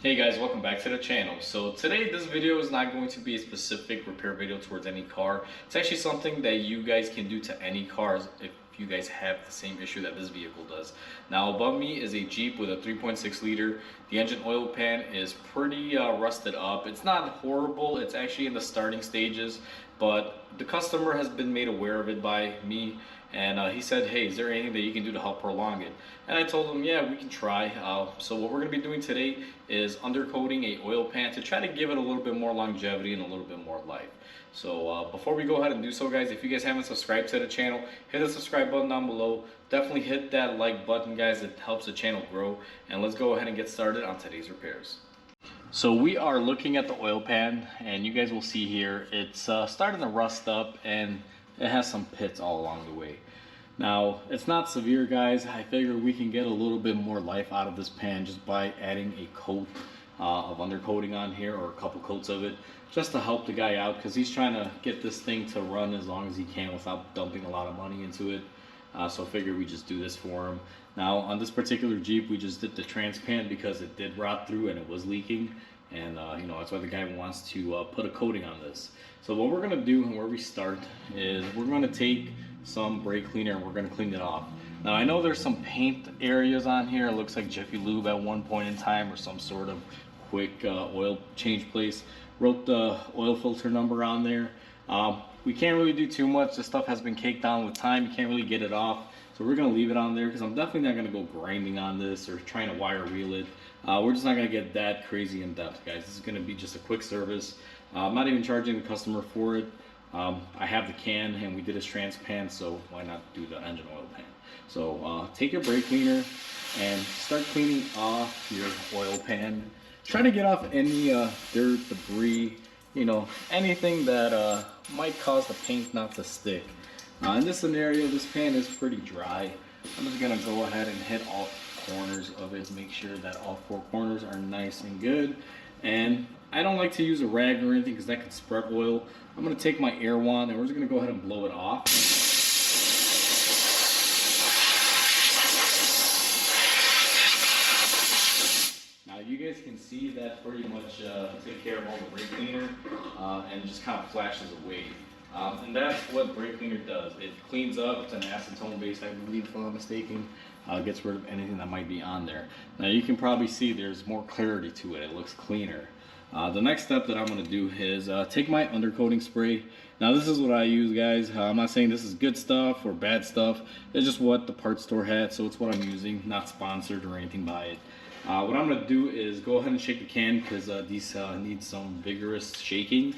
Hey guys, welcome back to the channel. So today this video is not going to be a specific repair video towards any car. It's actually something that you guys can do to any cars if you guys have the same issue that this vehicle does. Now above me is a Jeep with a 3.6 liter. The engine oil pan is pretty rusted up. It's not horrible, it's actually in the starting stages, but the customer has been made aware of it by me, and he said, hey, is there anything that you can do to help prolong it? And I told him, yeah, we can try. So what we're going to be doing today is undercoating a oil pan to try to give it a little bit more longevity and a little bit more life. So before we go ahead and do so, guys, if you guys haven't subscribed to the channel, hit the subscribe button down below. Definitely hit that like button, guys. It helps the channel grow. And let's go ahead and get started on today's repairs. So we are looking at the oil pan, and you guys will see here it's starting to rust up, and it has some pits all along the way. Now, it's not severe, guys. I figure we can get a little bit more life out of this pan just by adding a coat of undercoating on here, or a couple coats of it, just to help the guy out, because he's trying to get this thing to run as long as he can without dumping a lot of money into it. So I figured we just do this for him. Now, on this particular Jeep, we just did the trans pan because it did rot through and it was leaking. And you know, that's why the guy wants to put a coating on this. So what we're gonna do and where we start is we're gonna take some brake cleaner and we're gonna clean it off. Now I know there's some paint areas on here. It looks like Jiffy Lube at one point in time, or some sort of quick oil change place. Wrote the oil filter number on there. We can't really do too much. This stuff has been caked on with time. You can't really get it off. So we're gonna leave it on there because I'm definitely not gonna go grinding on this or trying to wire wheel it. We're just not gonna get that crazy in depth, guys. This is gonna be just a quick service. I'm not even charging the customer for it. I have the can and we did a trans pan, so why not do the engine oil pan? So take your brake cleaner and start cleaning off your oil pan. Try to get off any dirt, debris, you know, anything that might cause the paint not to stick. In this scenario, this pan is pretty dry. I'm just gonna go ahead and hit all corners of it, make sure that all four corners are nice and good. And I don't like to use a rag or anything because that could spread oil. I'm gonna take my air wand and we're just gonna go ahead and blow it off. Now you guys can see that pretty much took care of all the brake cleaner and just kind of flashes away. And that's what brake cleaner does. It cleans up. It's an acetone base, I believe, if I'm not mistaken. Gets rid of anything that might be on there. Now you can probably see there's more clarity to it. It looks cleaner. The next step that I'm going to do is take my undercoating spray. Now this is what I use, guys. I'm not saying this is good stuff or bad stuff. It's just what the parts store had, so it's what I'm using. Not sponsored or anything by it. What I'm going to do is go ahead and shake the can because these need some vigorous shaking.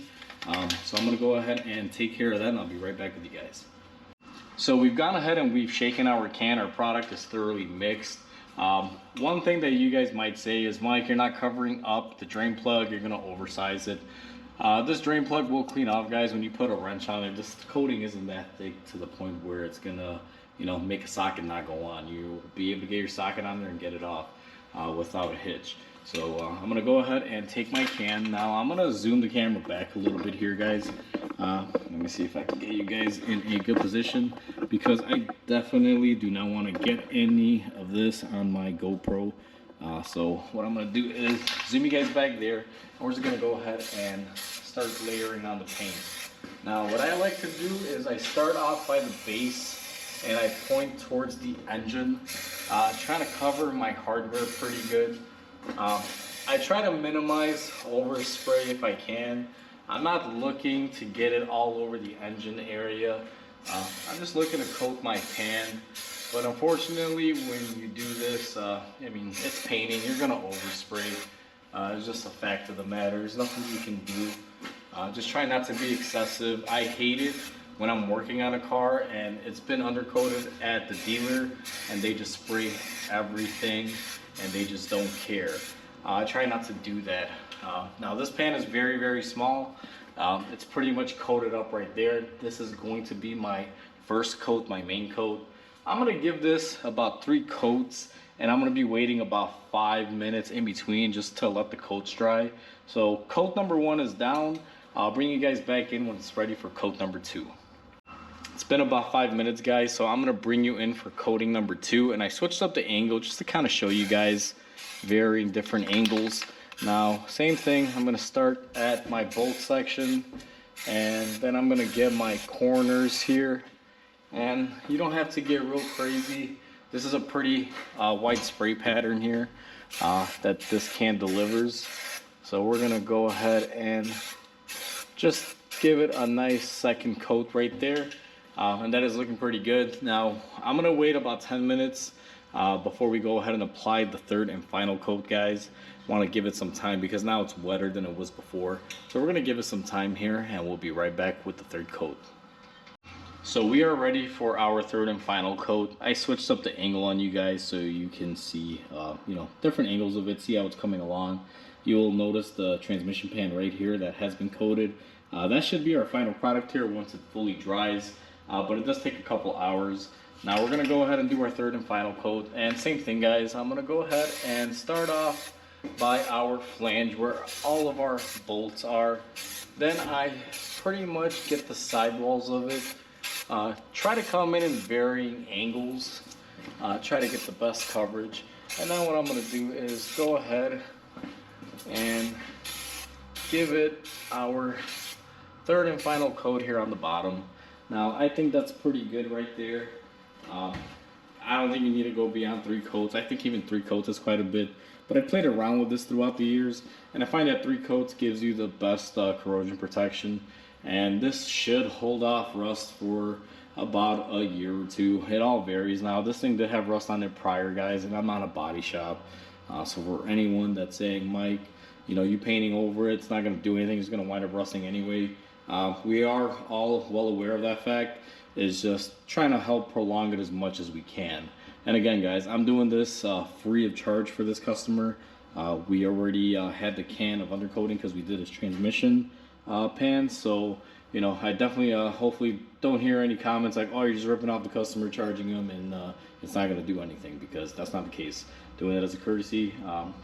So I'm going to go ahead and take care of that, and I'll be right back with you guys. So we've gone ahead and we've shaken our can. Our product is thoroughly mixed. One thing that you guys might say is, Mike, you're not covering up the drain plug, you're going to oversize it. This drain plug will clean off, guys, when you put a wrench on it. This coating isn't that thick to the point where it's going to, you know, make a socket not go on. You'll be able to get your socket on there and get it off without a hitch. So I'm going to go ahead and take my can. Now I'm going to zoom the camera back a little bit here, guys. Let me see if I can get you guys in a good position, because I definitely do not want to get any of this on my GoPro. So what I'm going to do is zoom you guys back there, and we're just going to go ahead and start layering on the paint. Now what I like to do is I start off by the base and I point towards the engine, trying to cover my hardware pretty good. I try to minimize overspray if I can. I'm not looking to get it all over the engine area. I'm just looking to coat my pan. But unfortunately, when you do this, I mean, it's painting. You're gonna overspray. It's just a fact of the matter. There's nothing you can do. Just try not to be excessive. I hate it when I'm working on a car and it's been undercoated at the dealer and they just spray everything and they just don't care. I try not to do that. Now this pan is very, very small. It's pretty much coated up right there. This is going to be my first coat, my main coat. I'm gonna give this about 3 coats, and I'm gonna be waiting about 5 minutes in between just to let the coats dry. So coat number 1 is down. I'll bring you guys back in when it's ready for coat number 2. It's been about 5 minutes, guys, so I'm gonna bring you in for coating number 2, and I switched up the angle just to kind of show you guys varying different angles. Now, same thing, I'm gonna start at my bolt section, and then I'm gonna get my corners here. And you don't have to get real crazy. This is a pretty wide spray pattern here that this can delivers. So we're gonna go ahead and just give it a nice second coat right there. And that is looking pretty good. Now, I'm gonna wait about 10 minutes before we go ahead and apply the third and final coat, guys. Want to give it some time because now it's wetter than it was before. So we're gonna give it some time here and we'll be right back with the third coat. So we are ready for our third and final coat. I switched up the angle on you guys so you can see, you know, different angles of it, see how it's coming along. You'll notice the transmission pan right here that has been coated. That should be our final product here once it fully dries, but it does take a couple hours. Now we're gonna go ahead and do our third and final coat, and same thing, guys. I'm gonna go ahead and start off by our flange where all of our bolts are. Then I pretty much get the sidewalls of it. Try to come in varying angles, try to get the best coverage. And then what I'm going to do is go ahead and give it our third and final coat here on the bottom. Now I think that's pretty good right there. I don't think you need to go beyond 3 coats. I think even 3 coats is quite a bit. But I played around with this throughout the years, and I find that 3 coats gives you the best corrosion protection. And this should hold off rust for about a year or 2. It all varies. Now this thing did have rust on it prior, guys, and I'm not a body shop. So for anyone that's saying, Mike, you know, you painting over it, it's not going to do anything, it's going to wind up rusting anyway. We are all well aware of that fact. It's just trying to help prolong it as much as we can. And again, guys, I'm doing this free of charge for this customer. We already had the can of undercoating because we did his transmission pan. So, you know, I definitely hopefully don't hear any comments like, oh, you're just ripping off the customer, charging them, and it's not going to do anything, because that's not the case. Doing it as a courtesy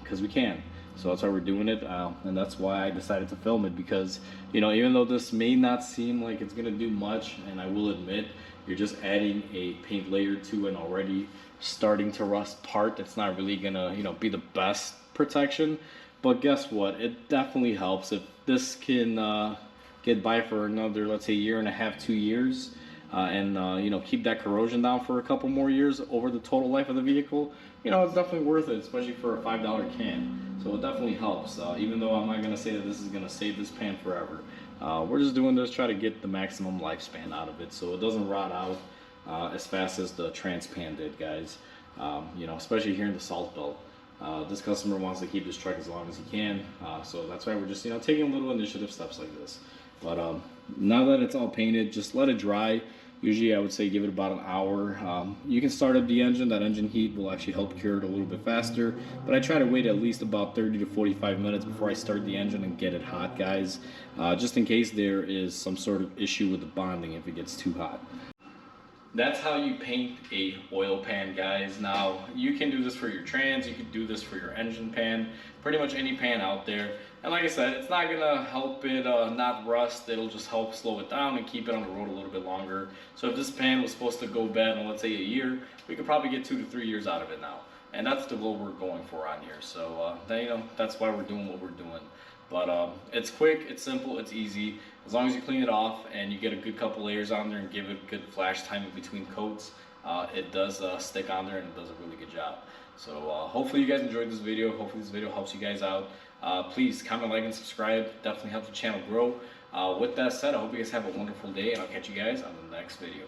because we can. So that's why we're doing it, and that's why I decided to film it, because, you know, even though this may not seem like it's going to do much, and I will admit, you're just adding a paint layer to an already starting to rust part that's not really going to, you know, be the best protection. But guess what? It definitely helps. If this can get by for another, let's say, 1.5 to 2 years, and you know, keep that corrosion down for a couple more years over the total life of the vehicle, you know, it's definitely worth it, especially for a $5 can. So it definitely helps, even though I'm not going to say that this is going to save this pan forever. We're just doing this, try to get the maximum lifespan out of it so it doesn't rot out as fast as the trans pan did, guys. You know, especially here in the Salt Belt. This customer wants to keep this truck as long as he can, so that's why we're just, you know, taking little initiative steps like this. But now that it's all painted, just let it dry. Usually I would say give it about an hour. You can start up the engine. That engine heat will actually help cure it a little bit faster, but I try to wait at least about 30 to 45 minutes before I start the engine and get it hot, guys, just in case there is some sort of issue with the bonding if it gets too hot. That's how you paint a oil pan, guys. Now, you can do this for your trans, you can do this for your engine pan, pretty much any pan out there. And like I said, it's not gonna help it not rust, it'll just help slow it down and keep it on the road a little bit longer. So if this pan was supposed to go bad in, let's say, a year, we could probably get 2 to 3 years out of it now. And that's the goal we're going for on here. So, you know, that's why we're doing what we're doing. But it's quick, it's simple, it's easy. As long as you clean it off and you get a good couple layers on there and give it good flash time in between coats, it does stick on there and it does a really good job. So hopefully you guys enjoyed this video. Hopefully this video helps you guys out. Please comment, like, and subscribe. Definitely helps the channel grow. With that said, I hope you guys have a wonderful day, and I'll catch you guys on the next video.